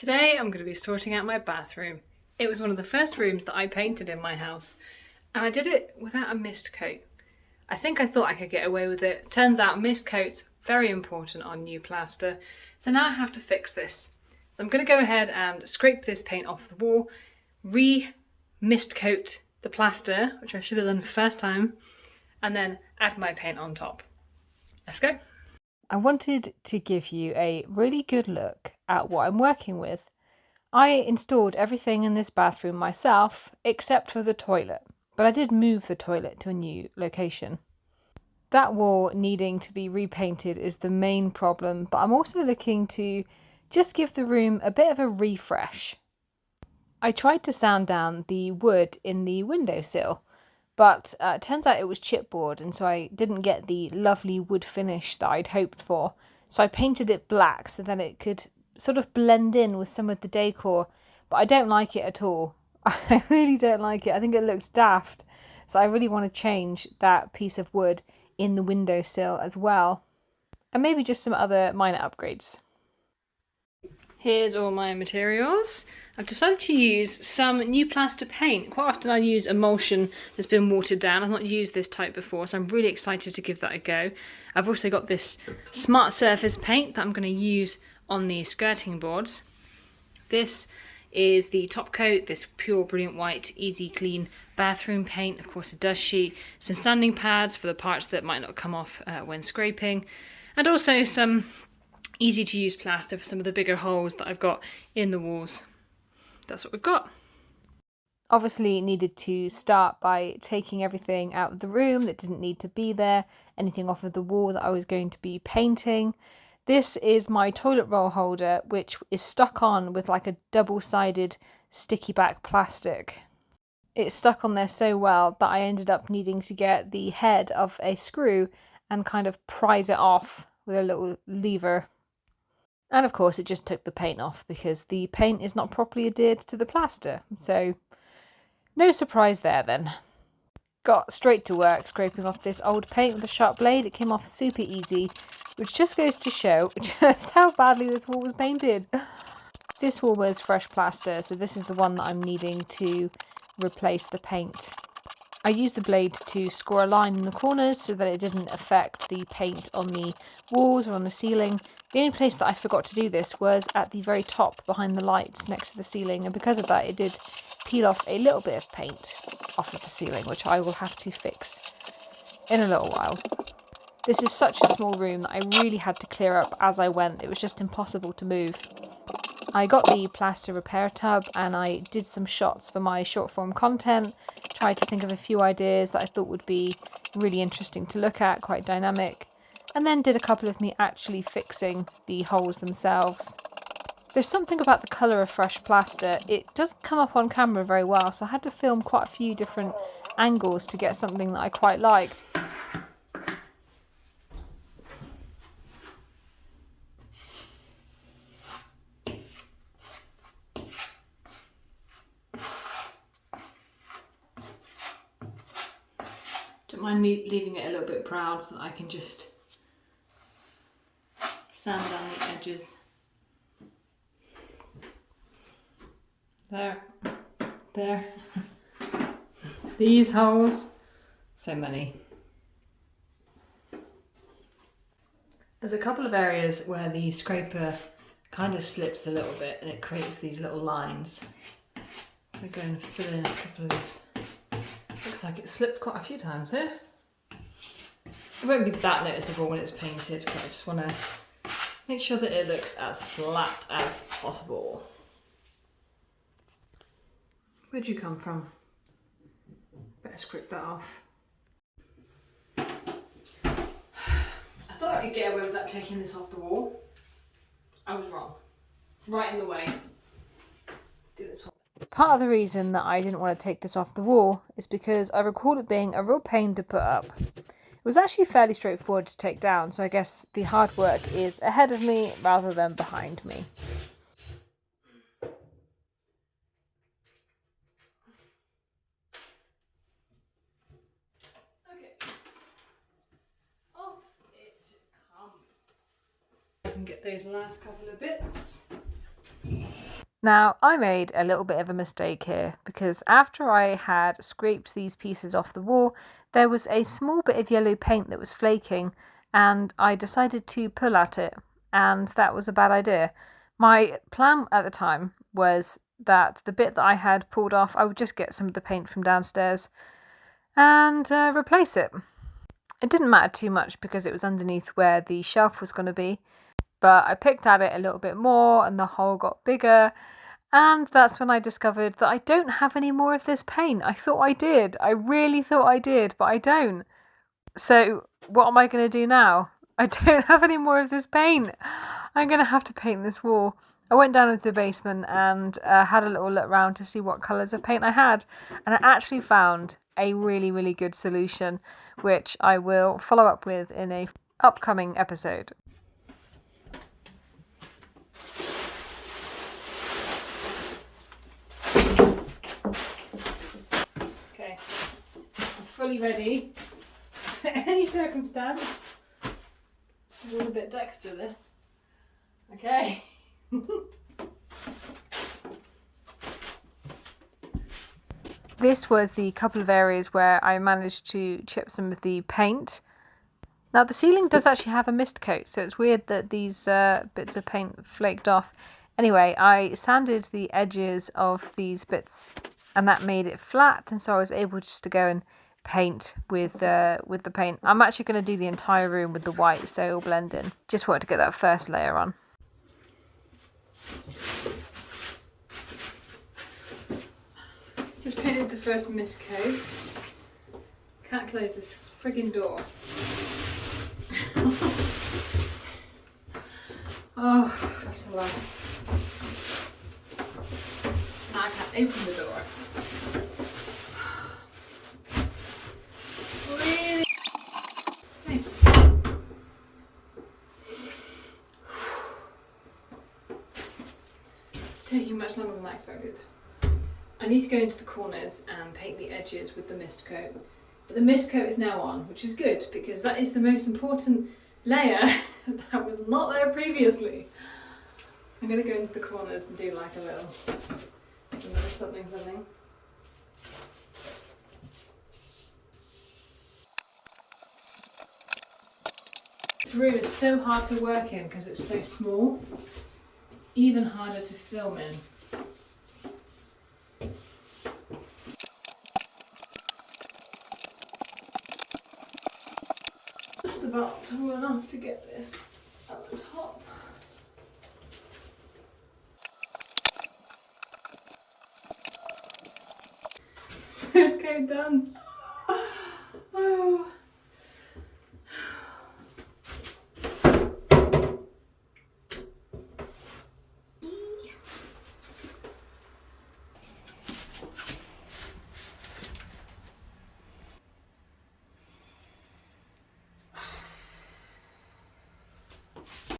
Today I'm going to be sorting out my bathroom. It was one of the first rooms that I painted in my house, and I did it without a mist coat. I thought I could get away with it. Turns out mist coat's very important on new plaster, so now I have to fix this. So I'm going to go ahead and scrape this paint off the wall, re-mist coat the plaster, which I should have done the first time, and then add my paint on top. Let's go. I wanted to give you a really good look at what I'm working with. I installed everything in this bathroom myself except for the toilet, but I did move the toilet to a new location. That wall needing to be repainted is the main problem, but I'm also looking to just give the room a bit of a refresh. I tried to sand down the wood in the windowsill, but it turns out it was chipboard, and so I didn't get the lovely wood finish that I'd hoped for. So I painted it black so that it could sort of blend in with some of the decor, but I don't like it at all. I really don't like it. I think it looks daft. So I really want to change that piece of wood in the windowsill as well. And maybe just some other minor upgrades. Here's all my materials. I've decided to use some new plaster paint. Quite often I use emulsion that's been watered down. I've not used this type before, so I'm really excited to give that a go. I've also got this smart surface paint that I'm going to use on the skirting boards. This is the top coat, this pure brilliant white easy clean bathroom paint, of course a dust sheet, some sanding pads for the parts that might not come off when scraping, and also some easy to use plaster for some of the bigger holes that I've got in the walls. That's what we've got. Obviously needed to start by taking everything out of the room that didn't need to be there, anything off of the wall that I was going to be painting. This is my toilet roll holder, which is stuck on with like a double-sided sticky back plastic. It's stuck on there so well that I ended up needing to get the head of a screw and kind of prise it off with a little lever. And of course it just took the paint off because the paint is not properly adhered to the plaster. So no surprise there then. Got straight to work scraping off this old paint with a sharp blade. It came off super easy, which just goes to show just how badly this wall was painted. This wall was fresh plaster, so this is the one that I'm needing to replace the paint. I used the blade to score a line in the corners so that it didn't affect the paint on the walls or on the ceiling. The only place that I forgot to do this was at the very top behind the lights next to the ceiling, and because of that it did peel off a little bit of paint off of the ceiling, which I will have to fix in a little while. This is such a small room that I really had to clear up as I went. It was just impossible to move. I got the plaster repair tub and I did some shots for my short form content, tried to think of a few ideas that I thought would be really interesting to look at, quite dynamic, and then did a couple of me actually fixing the holes themselves. There's something about the colour of fresh plaster. It doesn't come up on camera very well, so I had to film quite a few different angles to get something that I quite liked. Don't mind me leaving it a little bit proud so that I can just sand down the edges. There. These holes. So many. There's a couple of areas where the scraper kind of slips a little bit and it creates these little lines. I'm going to fill in a couple of these. Looks like it slipped quite a few times here. It won't be that noticeable when it's painted, but I just want to make sure that it looks as flat as possible. Where'd you come from? Better scrape that off. I thought I could get away without taking this off the wall. I was wrong. Right in the way. Let's do this one. Part of the reason that I didn't want to take this off the wall is because I recall it being a real pain to put up. It was actually fairly straightforward to take down, so I guess the hard work is ahead of me rather than behind me. Okay. Off it comes. I can get those last couple of bits. Now, I made a little bit of a mistake here because after I had scraped these pieces off the wall, there was a small bit of yellow paint that was flaking, and I decided to pull at it, and that was a bad idea. My plan at the time was that the bit that I had pulled off, I would just get some of the paint from downstairs and replace it. It didn't matter too much because it was underneath where the shelf was going to be, but I picked at it a little bit more and the hole got bigger. And that's when I discovered that I don't have any more of this paint. I thought I did. I really thought I did, but I don't. So what am I going to do now? I don't have any more of this paint. I'm going to have to paint this wall. I went down into the basement and had a little look around to see what colours of paint I had. And I actually found a really, really good solution, which I will follow up with in a upcoming episode. Fully ready for any circumstance. This is a little bit Dexter, this. Okay. This was the couple of areas where I managed to chip some of the paint. Now the ceiling does actually have a mist coat, so it's weird that these bits of paint flaked off. Anyway, I sanded the edges of these bits and that made it flat, and so I was able just to go and paint with the paint. I'm actually going to do the entire room with the white so it'll blend in. Just wanted to get that first layer on. Just painted the first mist coat. Can't close this friggin' door. Oh, that's a lot. Now I can't open the door. Really? Okay. It's taking much longer than I expected. I need to go into the corners and paint the edges with the mist coat. But the mist coat is now on, which is good because that is the most important layer that was not there previously. I'm going to go into the corners and do like a little something. This room is so hard to work in because it's so small, even harder to film in. Just about tall enough to get this at the top. It's going done.